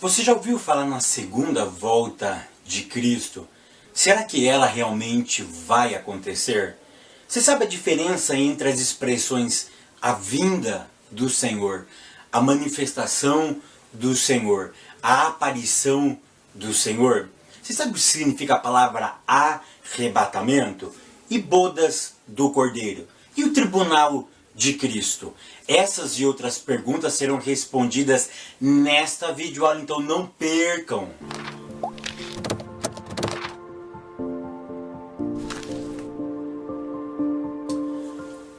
Você já ouviu falar na segunda volta de Cristo? Será que ela realmente vai acontecer? Você sabe a diferença entre as expressões a vinda do Senhor, a manifestação do Senhor, a aparição do Senhor? Você sabe o que significa a palavra arrebatamento? E bodas do Cordeiro? E o tribunal de Cristo? Essas e outras perguntas serão respondidas nesta videoaula, então não percam!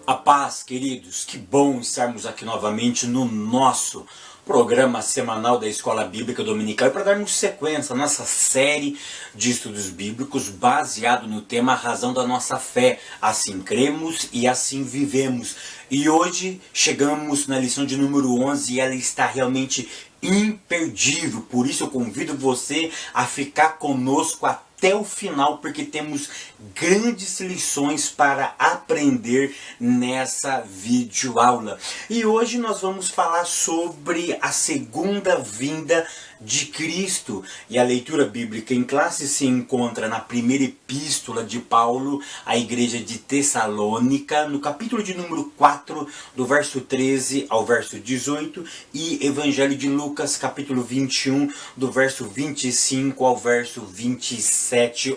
A paz, queridos, que bom estarmos aqui novamente no nosso programa semanal da Escola Bíblica Dominical para darmos sequência à nossa série de estudos bíblicos baseado no tema A Razão da Nossa Fé. Assim cremos e assim vivemos. E hoje chegamos na lição de número 11 e ela está realmente imperdível. Por isso eu convido você a ficar conosco até o final, porque temos grandes lições para aprender nessa videoaula. E hoje nós vamos falar sobre a segunda vinda de Cristo. E a leitura bíblica em classe se encontra na primeira epístola de Paulo à igreja de Tessalônica, no capítulo de número 4, do verso 13 ao verso 18, e Evangelho de Lucas, capítulo 21, do verso 25 ao verso 27.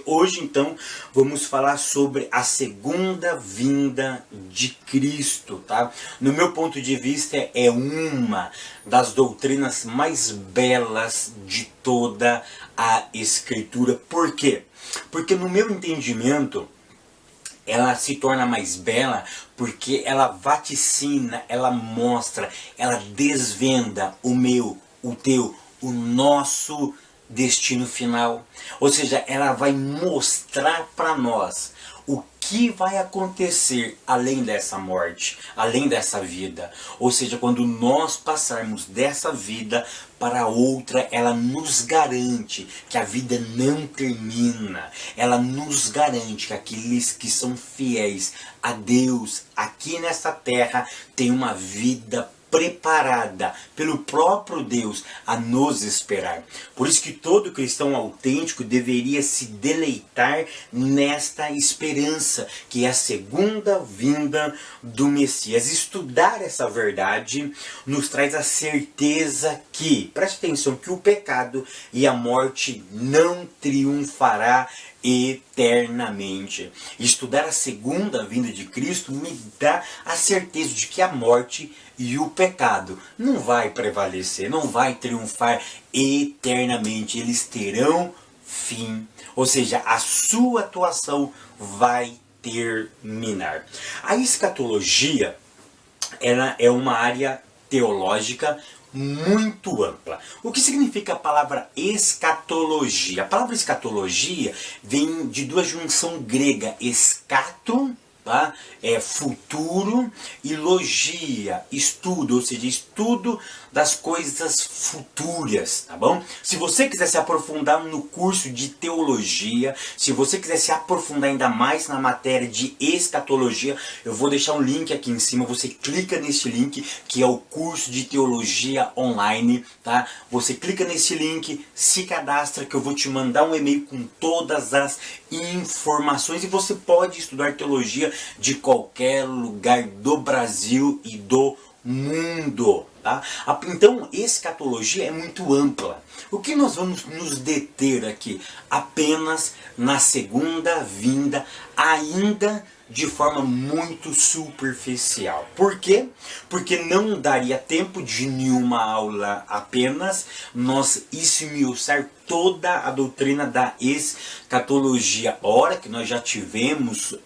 Hoje, então, vamos falar sobre a segunda vinda de Cristo, tá? No meu ponto de vista, é uma das doutrinas mais belas de toda a Escritura. Por quê? Porque no meu entendimento, ela se torna mais bela porque ela vaticina, ela mostra, ela desvenda o meu, o teu, o nosso destino final. Ou seja, ela vai mostrar para nós o que vai acontecer além dessa morte, além dessa vida. Ou seja, quando nós passarmos dessa vida para outra, ela nos garante que a vida não termina. Ela nos garante que aqueles que são fiéis a Deus aqui nessa terra têm uma vida preparada pelo próprio Deus a nos esperar. Por isso que todo cristão autêntico deveria se deleitar nesta esperança, que é a segunda vinda do Messias. Estudar essa verdade nos traz a certeza que, preste atenção, que o pecado e a morte não triunfará eternamente. Estudar a segunda vinda de Cristo me dá a certeza de que a morte e o pecado não vai prevalecer, não vai triunfar eternamente. Eles terão fim, ou seja, a sua atuação vai terminar. A escatologia, ela é uma área teológica muito ampla. O que significa a palavra escatologia? A palavra escatologia vem de duas junções grega, escato, tá? É futuro, e logia, estudo, ou seja, estudo das coisas futuras, tá bom? Se você quiser se aprofundar no curso de teologia, se você quiser se aprofundar ainda mais na matéria de escatologia, eu vou deixar um link aqui em cima, você clica nesse link, que é o curso de teologia online, tá? Você clica nesse link, se cadastra, que eu vou te mandar um e-mail com todas as informações, e você pode estudar teologia de qualquer lugar do Brasil e do mundo, tá? Então, escatologia é muito ampla. O que nós vamos nos deter aqui? Apenas na segunda vinda, ainda de forma muito superficial. Por quê? Porque não daria tempo de nenhuma aula apenas nós esmiuçar toda a doutrina da escatologia. Ora que nós já tivemos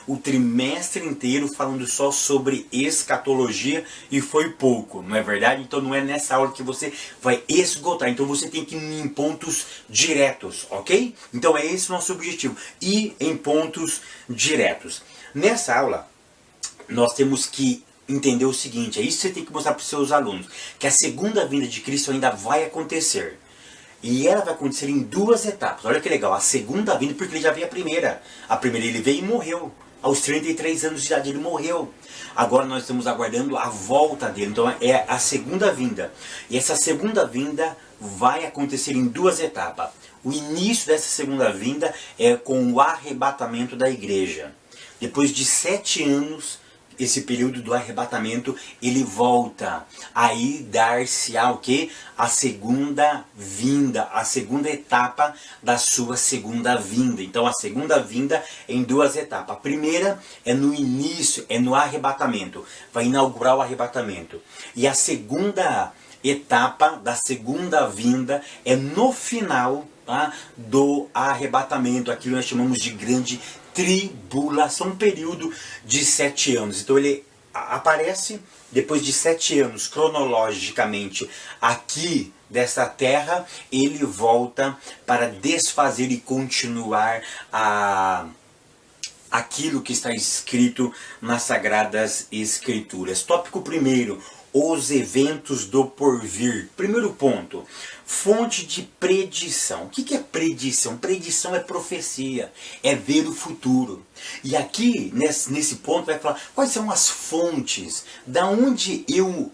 o trimestre inteiro falando só sobre escatologia e foi pouco, não é verdade? Então não é nessa aula que você vai esgotar, então você tem que ir em pontos diretos, ok? Então é esse o nosso objetivo, ir em pontos diretos. Nessa aula nós temos que entender o seguinte, é isso que você tem que mostrar para os seus alunos, que a segunda vinda de Cristo ainda vai acontecer. E ela vai acontecer em duas etapas. Olha que legal, a segunda vinda, porque ele já veio a primeira. A primeira ele veio e morreu. aos 33 anos de idade, ele morreu. Agora nós estamos aguardando a volta dele, então é a segunda vinda. E essa segunda vinda vai acontecer em duas etapas. O início dessa segunda vinda é com o arrebatamento da igreja. Depois de 7 anos, esse período do arrebatamento, ele volta. Aí dar-se-á o quê? A segunda vinda, a segunda etapa da sua segunda vinda. Então a segunda vinda em duas etapas. A primeira é no início, é no arrebatamento. Vai inaugurar o arrebatamento. E a segunda etapa da segunda vinda é no final, tá, do arrebatamento. Aquilo nós chamamos de grande tribulação, um período de 7 anos. Então ele aparece depois de 7 anos, cronologicamente, aqui dessa terra. Ele volta para desfazer e continuar aquilo que está escrito nas Sagradas Escrituras. Tópico primeiro: os eventos do porvir. Primeiro ponto: fonte de predição. O que é predição? Predição é profecia, é ver o futuro. E aqui, nesse ponto, vai falar quais são as fontes, da onde eu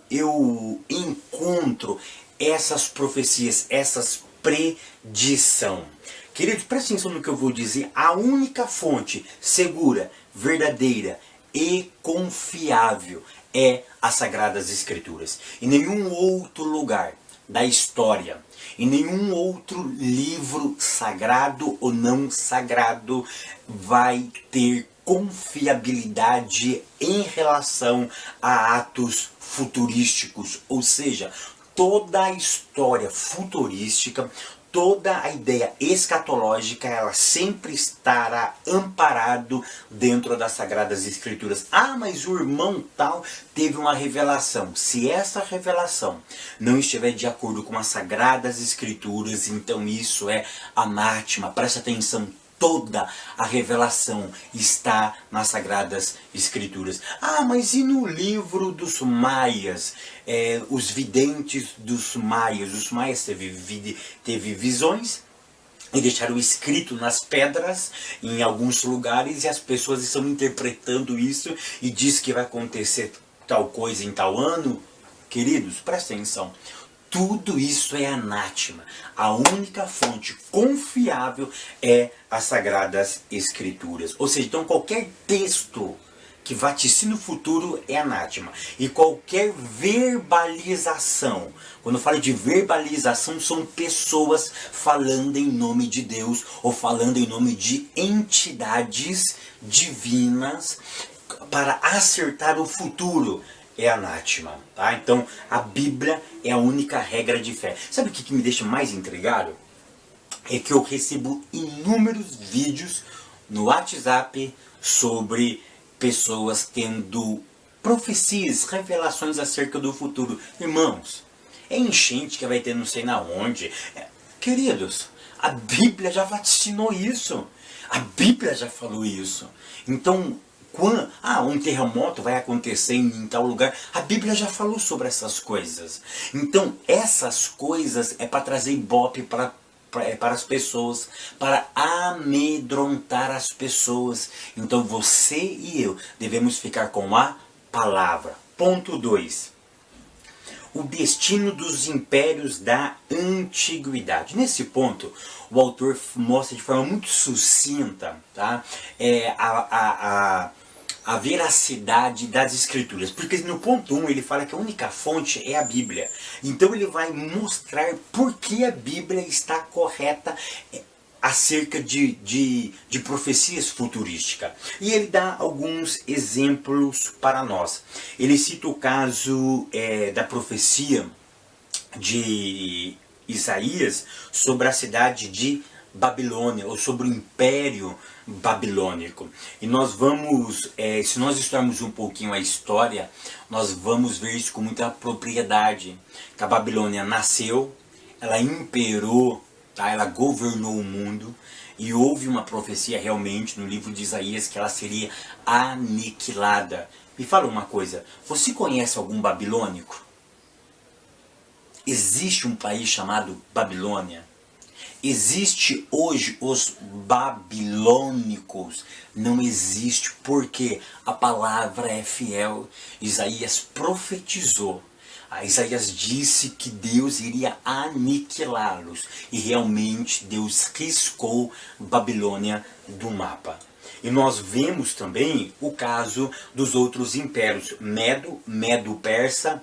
encontro essas profecias, essas predição. Queridos, presta atenção no que eu vou dizer. A única fonte segura, verdadeira e confiável é as Sagradas Escrituras. Em nenhum outro lugar da história, em nenhum outro livro sagrado ou não sagrado vai ter confiabilidade em relação a atos futurísticos. Ou seja, toda a história futurística, toda a ideia escatológica, ela sempre estará amparado dentro das Sagradas Escrituras. Ah, mas o irmão tal teve uma revelação. Se essa revelação não estiver de acordo com as Sagradas Escrituras, então isso é anátema. Presta atenção. Toda a revelação está nas Sagradas Escrituras. Ah, mas e no livro dos Maias? Os videntes dos Maias. Os Maias teve visões e deixaram escrito nas pedras em alguns lugares, e as pessoas estão interpretando isso e diz que vai acontecer tal coisa em tal ano. Queridos, prestem atenção. Tudo isso é anátema. A única fonte confiável é as Sagradas Escrituras. Ou seja, então qualquer texto que vaticina o futuro é anátema. E qualquer verbalização, quando eu falo de verbalização, são pessoas falando em nome de Deus ou falando em nome de entidades divinas para acertar o futuro. É anátema, tá? Então a Bíblia é a única regra de fé. Sabe o que me deixa mais intrigado? É que eu recebo inúmeros vídeos no WhatsApp sobre pessoas tendo profecias, revelações acerca do futuro. Irmãos, é enchente que vai ter não sei na onde. Queridos, a Bíblia já vaticinou isso. A Bíblia já falou isso. Então, quando um terremoto vai acontecer em tal lugar, a Bíblia já falou sobre essas coisas. Então essas coisas é para trazer ibope para as pessoas, para amedrontar as pessoas. Então você e eu devemos ficar com a palavra. Ponto 2. O destino dos impérios da antiguidade. Nesse ponto, o autor mostra de forma muito sucinta, tá? A veracidade das Escrituras. Porque no ponto 1 ele fala que a única fonte é a Bíblia. Então ele vai mostrar por que a Bíblia está correta acerca de profecias futurísticas. E ele dá alguns exemplos para nós. Ele cita o caso da profecia de Isaías sobre a cidade de Babilônia, ou sobre o Império Babilônico. E nós vamos, se nós estudarmos um pouquinho a história, nós vamos ver isso com muita propriedade. Que a Babilônia nasceu, ela imperou, tá? Ela governou o mundo, e houve uma profecia realmente no livro de Isaías que ela seria aniquilada. Me fala uma coisa, você conhece algum babilônico? Existe um país chamado Babilônia? existe hoje os babilônicos? Não existe, porque a palavra é fiel. Isaías profetizou. Isaías disse que Deus iria aniquilá-los. E realmente Deus riscou Babilônia do mapa. E nós vemos também o caso dos outros impérios, Medo-Persa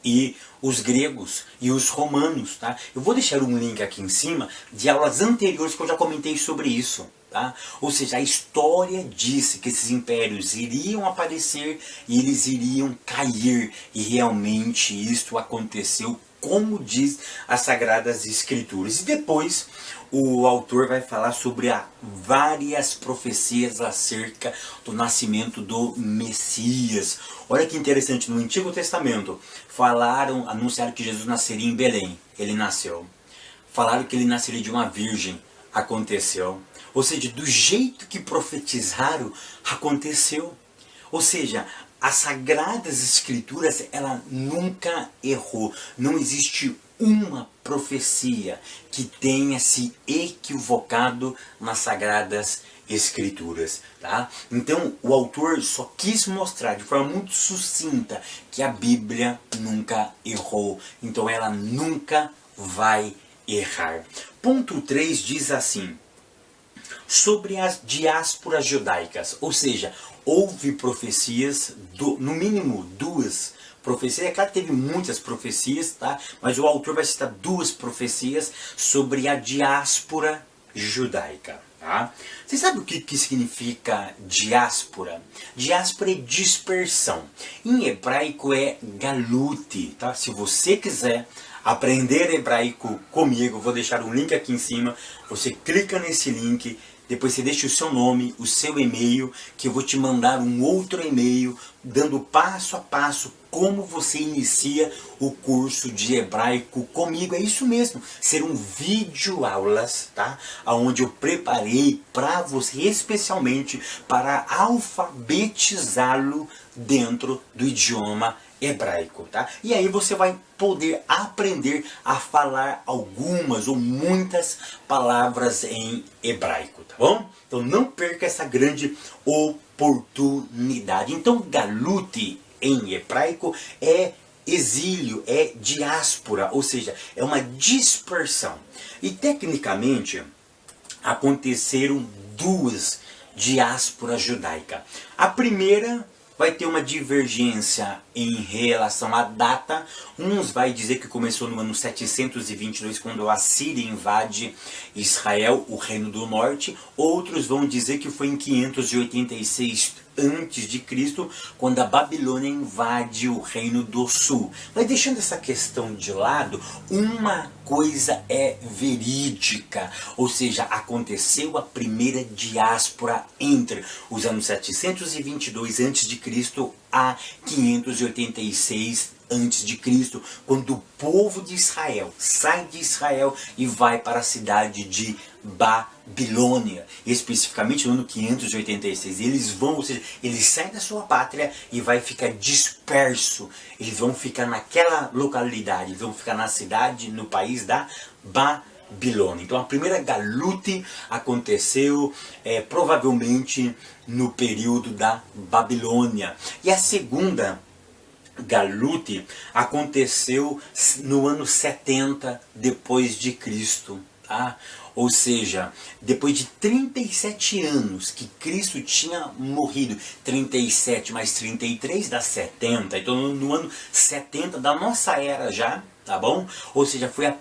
e os gregos e os romanos. Tá? Eu vou deixar um link aqui em cima de aulas anteriores que eu já comentei sobre isso. Tá? Ou seja, a história disse que esses impérios iriam aparecer e eles iriam cair. E realmente isto aconteceu, como diz as Sagradas Escrituras. E depois o autor vai falar sobre várias profecias acerca do nascimento do Messias. Olha que interessante, no Antigo Testamento anunciaram que Jesus nasceria em Belém. Ele nasceu. Falaram que ele nasceria de uma virgem. Aconteceu. Ou seja, do jeito que profetizaram, aconteceu. Ou seja, as Sagradas Escrituras, ela nunca errou. Não existe uma profecia que tenha se equivocado nas Sagradas Escrituras. Tá? Então, o autor só quis mostrar de forma muito sucinta que a Bíblia nunca errou. Então, ela nunca vai errar. Ponto 3 diz assim: sobre as diásporas judaicas, ou seja, houve profecias, no mínimo duas profecias. É claro que teve muitas profecias, tá? Mas o autor vai citar duas profecias sobre a diáspora judaica. Tá? Você sabe o que significa diáspora? Diáspora é dispersão. Em hebraico é galuti. Tá? Se você quiser aprender hebraico comigo, eu vou deixar um link aqui em cima. Você clica nesse link. Depois você deixa o seu nome, o seu e-mail, que eu vou te mandar um outro e-mail dando passo a passo como você inicia o curso de hebraico comigo. É isso mesmo, serão vídeo aulas, tá? Onde eu preparei para você, especialmente para alfabetizá-lo dentro do idioma hebraico, tá? E aí você vai poder aprender a falar algumas ou muitas palavras em hebraico, tá bom? Então não perca essa grande oportunidade. Então galuti em hebraico é exílio, é diáspora, ou seja, é uma dispersão. E tecnicamente aconteceram duas diásporas judaicas. A primeira vai ter uma divergência em relação à data. Uns vai dizer que começou no ano 722, quando a Síria invade Israel, o Reino do Norte. Outros vão dizer que foi em 586 antes de Cristo, quando a Babilônia invade o Reino do Sul. Mas deixando essa questão de lado, uma coisa é verídica, ou seja, aconteceu a primeira diáspora entre os anos 722 antes de Cristo a 586 antes de Cristo, quando o povo de Israel sai de Israel e vai para a cidade de Babilônia, especificamente no ano 586. Eles vão, ou seja, eles saem da sua pátria e vai ficar disperso. Eles vão ficar naquela localidade, vão ficar na cidade, no país da Babilônia. Então a primeira galute aconteceu provavelmente no período da Babilônia. E a segunda galute aconteceu no ano 70 depois de Cristo, tá? Ou seja, depois de 37 anos que Cristo tinha morrido, 37 mais 33 dá 70, então no ano 70 da nossa era já, tá bom? Ou seja, foi a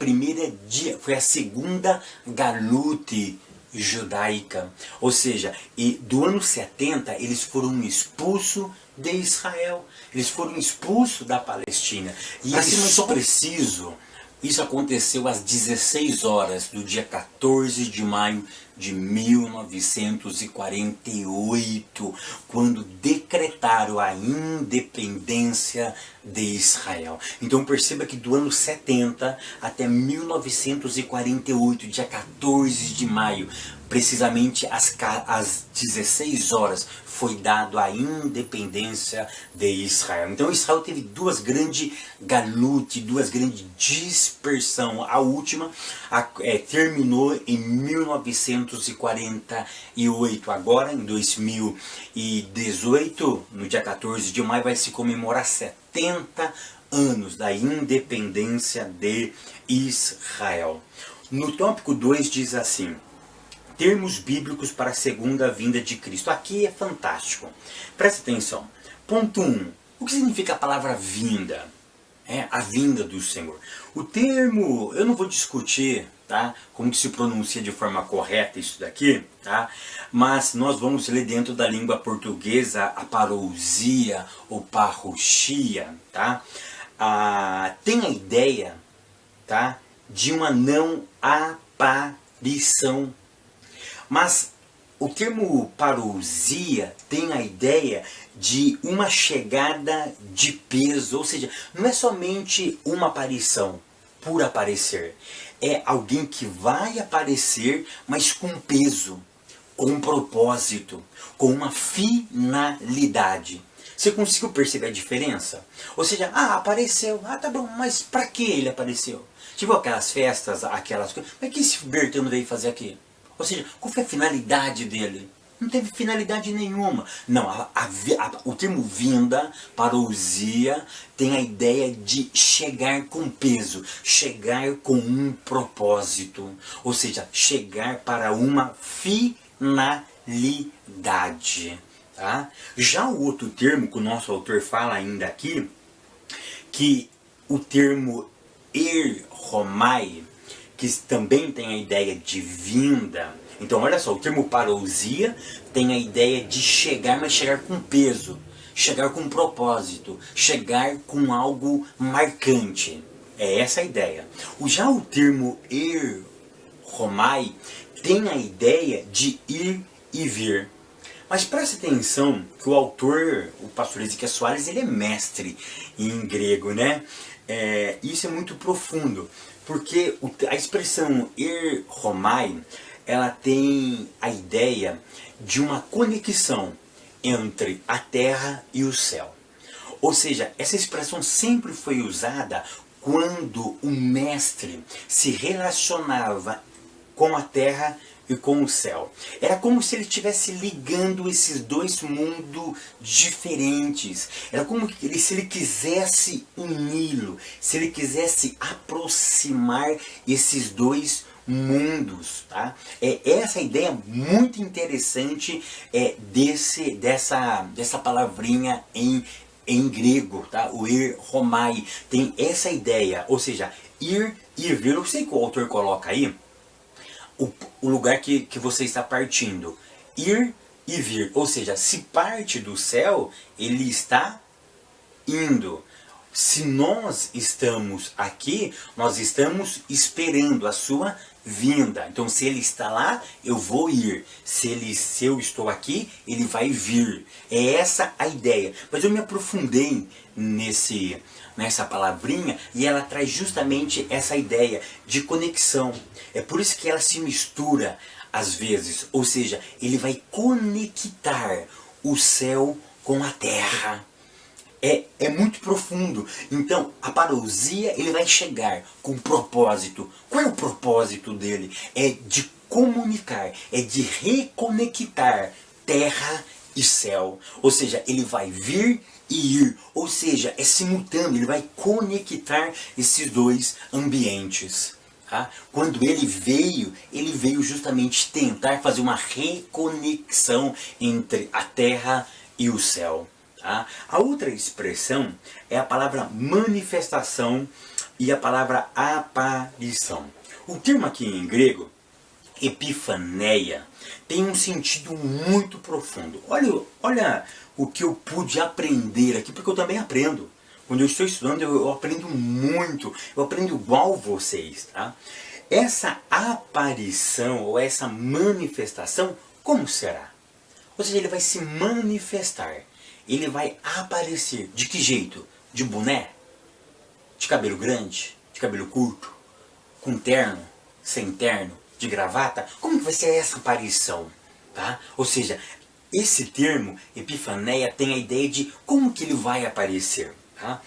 segunda galute judaica. Ou seja, e do ano 70 eles foram expulsos de Israel. Eles foram expulsos da Palestina. E para ser mais preciso, isso aconteceu às 16 horas do dia 14 de maio de 1948, quando decretaram a independência de Israel. Então perceba que do ano 70 até 1948, dia 14 de maio, precisamente às 16 horas, foi dado a independência de Israel. Então Israel teve duas grandes galutes, duas grandes dispersão. A última terminou em 1948. Agora, em 2018, no dia 14 de maio, vai se comemorar 70 anos da independência de Israel. No tópico 2 diz assim: termos bíblicos para a segunda vinda de Cristo. Aqui é fantástico. Presta atenção. Ponto 1. O que significa a palavra vinda? A vinda do Senhor. O termo, eu não vou discutir, tá, como que se pronuncia de forma correta isso daqui, tá? Mas nós vamos ler dentro da língua portuguesa a parousia ou parruxia, tá? Tem a ideia, tá, de uma não aparição. Mas o termo parousia tem a ideia de uma chegada de peso, ou seja, não é somente uma aparição por aparecer. É alguém que vai aparecer, mas com peso, com um propósito, com uma finalidade. Você conseguiu perceber a diferença? Ou seja, apareceu, tá bom, mas para que ele apareceu? Tipo aquelas festas, aquelas coisas, mas o que esse Bertano veio fazer aqui? Ou seja, qual foi a finalidade dele? Não teve finalidade nenhuma. Não, o termo vinda, parousia, tem a ideia de chegar com peso, chegar com um propósito. Ou seja, chegar para uma finalidade. Tá? Já o outro termo que o nosso autor fala ainda aqui, que o termo erromai, que também tem a ideia de vinda. Então olha só, o termo parousia tem a ideia de chegar, mas chegar com peso, chegar com propósito, chegar com algo marcante. É essa a ideia. Já o termo erromai tem a ideia de ir e vir. Mas preste atenção que o autor, o pastor Ezequiel Soares, ele é mestre em grego, né? Isso é muito profundo, porque a expressão erromai, ela tem a ideia de uma conexão entre a terra e o céu. Ou seja, essa expressão sempre foi usada quando o mestre se relacionava com a terra e com o céu. Era como se ele estivesse ligando esses dois mundos diferentes. Era como se ele quisesse uni-lo, se ele quisesse aproximar esses dois mundos. Tá? É essa ideia muito interessante dessa palavrinha em grego, tá? O erromai tem essa ideia, ou seja, ir e vir. Eu sei que o autor coloca aí o lugar que você está partindo. Ir e vir. Ou seja, se parte do céu, ele está indo. Se nós estamos aqui, nós estamos esperando a sua vinda. Então se ele está lá, eu vou ir. Se eu estou aqui, ele vai vir. É essa a ideia. Mas eu me aprofundei nessa palavrinha e ela traz justamente essa ideia de conexão. É por isso que ela se mistura às vezes. Ou seja, ele vai conectar o céu com a terra. É muito profundo. Então, a parousia, ele vai chegar com um propósito. Qual é o propósito dele? É de comunicar, é de reconectar terra e céu. Ou seja, ele vai vir e ir. Ou seja, é simultâneo, ele vai conectar esses dois ambientes. Tá? Quando ele veio justamente tentar fazer uma reconexão entre a terra e o céu. Tá? A outra expressão é a palavra manifestação e a palavra aparição. O termo aqui em grego, epifaneia, tem um sentido muito profundo. Olha o que eu pude aprender aqui, porque eu também aprendo. Quando eu estou estudando, eu aprendo muito, eu aprendo igual vocês. Tá? Essa aparição ou essa manifestação, como será? Ou seja, ele vai se manifestar. Ele vai aparecer. De que jeito? De boné? De cabelo grande? De cabelo curto? Com terno? Sem terno? De gravata? Como que vai ser essa aparição? Tá? Ou seja, esse termo, epifaneia, tem a ideia de como que ele vai aparecer. Tá?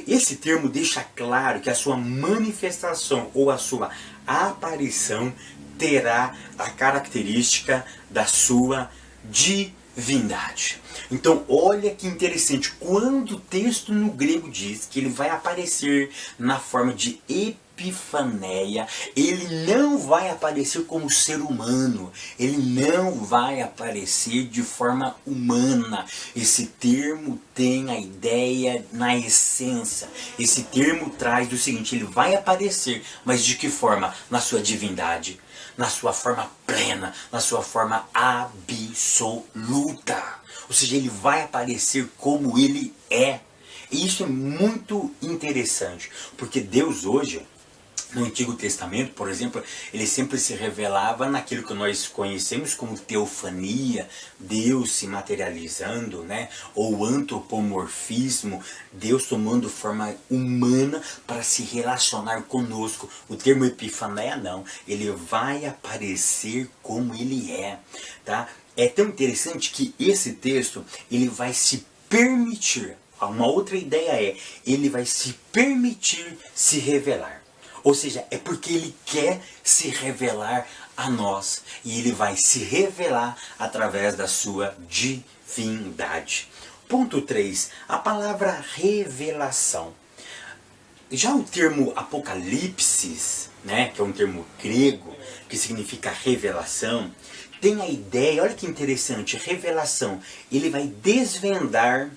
Esse termo deixa claro que a sua manifestação ou a sua aparição terá a característica da sua divindade. Então, olha que interessante, quando o texto no grego diz que ele vai aparecer na forma de epifaneia, ele não vai aparecer como ser humano, ele não vai aparecer de forma humana. Esse termo tem a ideia na essência. Esse termo traz do seguinte, ele vai aparecer, mas de que forma? Na sua divindade, na sua forma plena, na sua forma absoluta. Ou seja, ele vai aparecer como ele é. E isso é muito interessante, porque Deus hoje, no Antigo Testamento, por exemplo, ele sempre se revelava naquilo que nós conhecemos como teofania, Deus se materializando, né? Ou antropomorfismo, Deus tomando forma humana para se relacionar conosco. O termo epifaneia não, ele vai aparecer como ele é, tá? É tão interessante que esse texto, ele vai se permitir, uma outra ideia é, ele vai se permitir se revelar. Ou seja, é porque ele quer se revelar a nós. E ele vai se revelar através da sua divindade. Ponto 3. A palavra revelação. Já o termo apocalipse, né, que é um termo grego, que significa revelação, tem a ideia, olha que interessante, revelação. Ele vai desvendar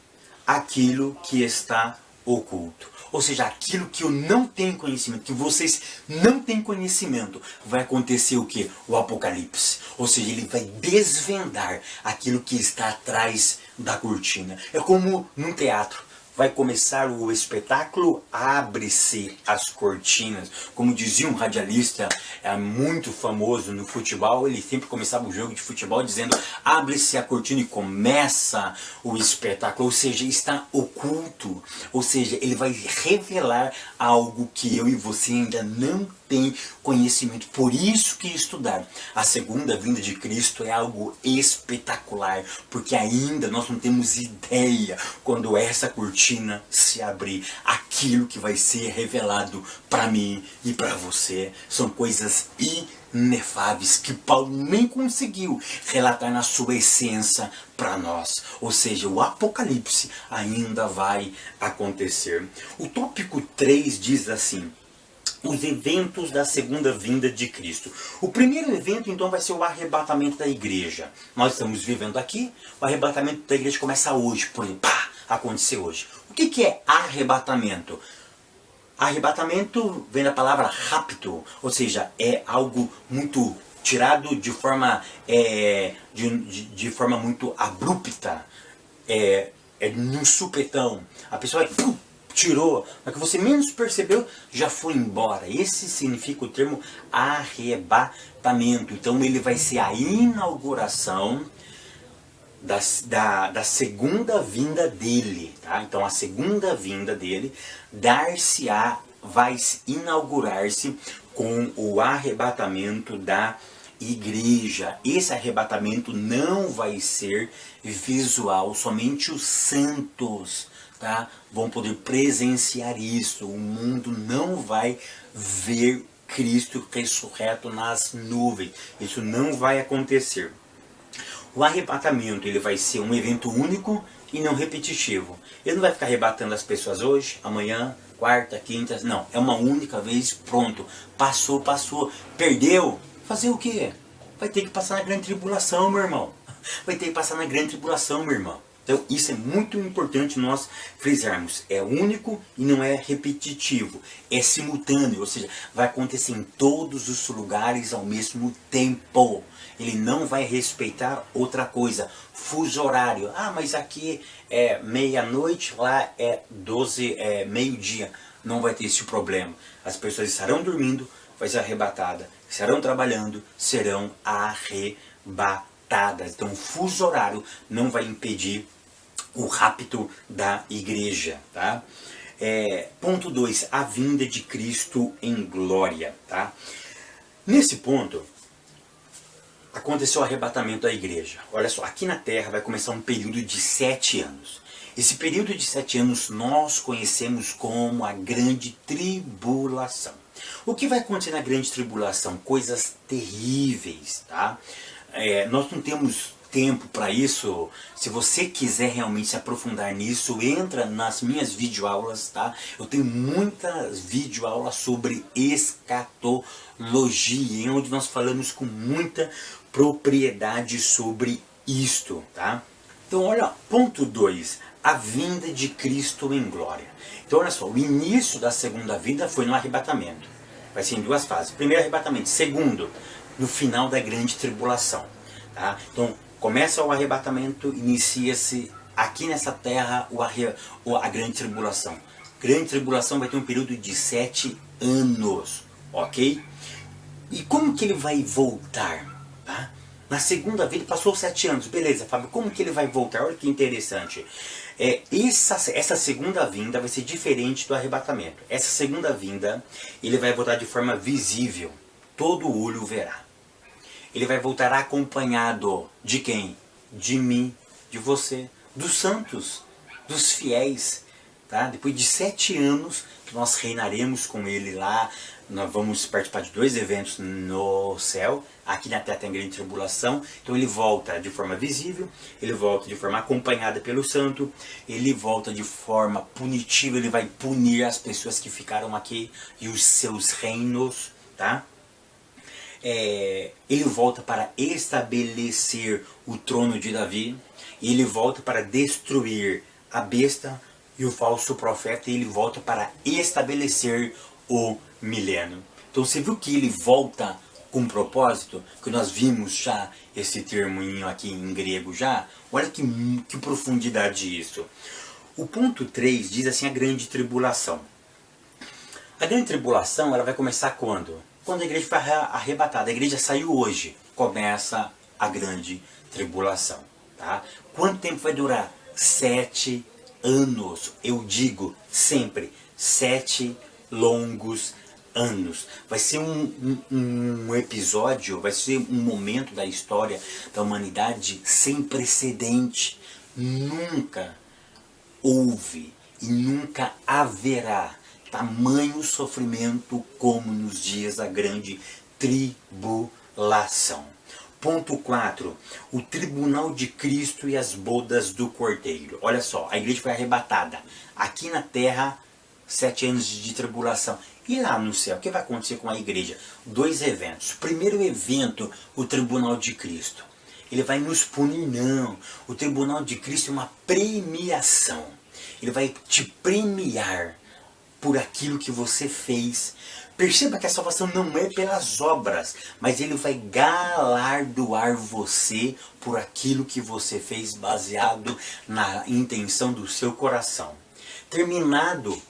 aquilo que está oculto. Ou seja, aquilo que eu não tenho conhecimento, que vocês não têm conhecimento, vai acontecer o quê? O Apocalipse. Ou seja, ele vai desvendar aquilo que está atrás da cortina. É como num teatro. Vai começar o espetáculo, abre-se as cortinas. Como dizia um radialista muito famoso no futebol, ele sempre começava o jogo de futebol dizendo abre-se a cortina e começa o espetáculo. Ou seja, está oculto. Ou seja, ele vai revelar algo que eu e você ainda não tem conhecimento. Por isso que estudar a segunda vinda de Cristo é algo espetacular, porque ainda nós não temos ideia quando essa cortina se abrir, aquilo que vai ser revelado para mim e para você. São coisas inefáveis que Paulo nem conseguiu relatar na sua essência para nós. Ou seja, o Apocalipse ainda vai acontecer. O tópico 3 diz assim: os eventos da segunda vinda de Cristo. O primeiro evento, então, vai ser o arrebatamento da igreja. Nós estamos vivendo aqui, o arrebatamento da igreja começa hoje, por exemplo, aconteceu hoje. O que é arrebatamento? Arrebatamento vem da palavra rapto, ou seja, é algo muito tirado de forma, de forma muito abrupta, é num supetão. A pessoa tirou, mas que você menos percebeu, já foi embora. Esse significa o termo arrebatamento. Então ele vai ser a inauguração da segunda vinda dele. Tá? Então a segunda vinda dele vai inaugurar-se com o arrebatamento da igreja. Esse arrebatamento não vai ser visual, somente os santos, tá, vão poder presenciar isso. O mundo não vai ver Cristo ressurreto nas nuvens. Isso não vai acontecer. O arrebatamento, ele vai ser um evento único e não repetitivo. Ele não vai ficar arrebatando as pessoas hoje, amanhã, quarta, quinta. Não, é uma única vez, pronto. Passou, passou. Perdeu. Fazer o quê? Vai ter que passar na grande tribulação, meu irmão. Vai ter que passar na grande tribulação, meu irmão. Então isso é muito importante nós frisarmos. É único e não é repetitivo. É simultâneo, ou seja, vai acontecer em todos os lugares ao mesmo tempo. Ele não vai respeitar outra coisa. Fuso horário. Ah, mas aqui é meia-noite, lá é meio-dia. Não vai ter esse problema. As pessoas estarão dormindo, vai ser arrebatada. Estarão trabalhando, serão arrebatadas. Então o fuso horário não vai impedir o rapto da igreja, tá? Ponto 2, a vinda de Cristo em glória, tá? Nesse ponto, aconteceu o arrebatamento da igreja. Olha só, aqui na terra vai começar um período de 7 anos. Esse período de 7 anos nós conhecemos como a grande tribulação. O que vai acontecer na grande tribulação? Coisas terríveis, tá? Nós não temos tempo para isso. Se você quiser realmente se aprofundar nisso, entra nas minhas videoaulas, tá? Eu tenho muitas videoaulas sobre escatologia, onde nós falamos com muita propriedade sobre isto, tá? Então olha, ponto 2, a vinda de Cristo em glória. Então olha só, o início da segunda vinda foi no arrebatamento. Vai ser em 2 fases. Primeiro arrebatamento, segundo, no final da grande tribulação, tá? Então começa o arrebatamento, inicia-se aqui nessa terra a grande tribulação. Grande tribulação vai ter um período de 7 anos, ok? E como que ele vai voltar? Tá? Na segunda vida passou 7 anos, beleza, Fábio, como que ele vai voltar? Olha que interessante. Essa segunda vinda vai ser diferente do arrebatamento. Essa segunda vinda, ele vai voltar de forma visível, todo olho verá. Ele vai voltar acompanhado de quem? De mim, de você, dos santos, dos fiéis. Tá? Depois de 7 anos que nós reinaremos com ele lá, nós vamos participar de 2 eventos no céu. Aqui na terra tem grande tribulação. Então ele volta de forma visível, ele volta de forma acompanhada pelo santo, ele volta de forma punitiva, ele vai punir as pessoas que ficaram aqui e os seus reinos, tá? Ele volta para estabelecer o trono de Davi, ele volta para destruir a besta e o falso profeta, e ele volta para estabelecer o milênio. Então você viu que ele volta com propósito, que nós vimos já esse termo aqui em grego já. Olha que profundidade isso. O ponto 3 diz assim, a grande tribulação. A grande tribulação ela vai começar quando? Quando a igreja foi arrebatada. A igreja saiu hoje, começa a grande tribulação. Tá? Quanto tempo vai durar? 7 anos. Eu digo sempre, 7 longos anos. Vai ser um episódio, vai ser um momento da história da humanidade sem precedente. Nunca houve e nunca haverá tamanho sofrimento como nos dias da grande tribulação. Ponto 4. O tribunal de Cristo e as bodas do Cordeiro. Olha só, a igreja foi arrebatada. Aqui na terra, 7 anos de tribulação. E lá no céu, o que vai acontecer com a igreja? 2 eventos. Primeiro evento, o tribunal de Cristo. Ele vai nos punir, não. O tribunal de Cristo é uma premiação. Ele vai te premiar por aquilo que você fez. Perceba que a salvação não é pelas obras, mas ele vai galardoar você por aquilo que você fez, baseado na intenção do seu coração. Terminado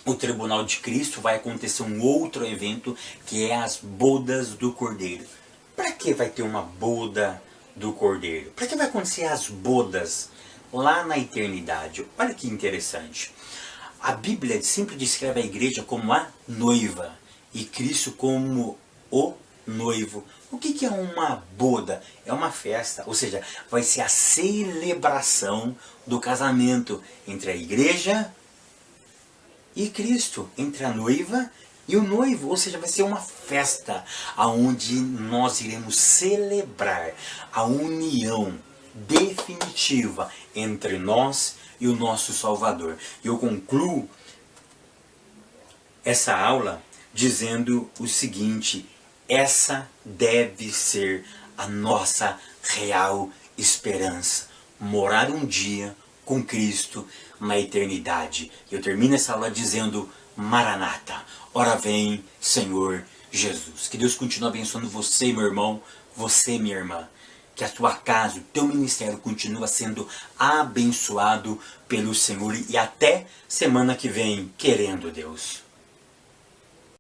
o tribunal de Cristo, vai acontecer um outro evento, que é as bodas do Cordeiro. Para que vai ter uma boda do Cordeiro? Para que vai acontecer as bodas lá na eternidade? Olha que interessante. A Bíblia sempre descreve a igreja como a noiva e Cristo como o noivo. O que é uma boda? É uma festa, ou seja, vai ser a celebração do casamento entre a igreja e Cristo, entre a noiva e o noivo, ou seja, vai ser uma festa onde nós iremos celebrar a união definitiva entre nós e o nosso Salvador. E eu concluo essa aula dizendo o seguinte: essa deve ser a nossa real esperança, morar um dia com Cristo na eternidade. Eu termino essa aula dizendo: Maranata, ora vem, Senhor Jesus. Que Deus continue abençoando você, meu irmão, você, minha irmã. Que a tua casa, o teu ministério continua sendo abençoado pelo Senhor. E até semana que vem, querendo Deus.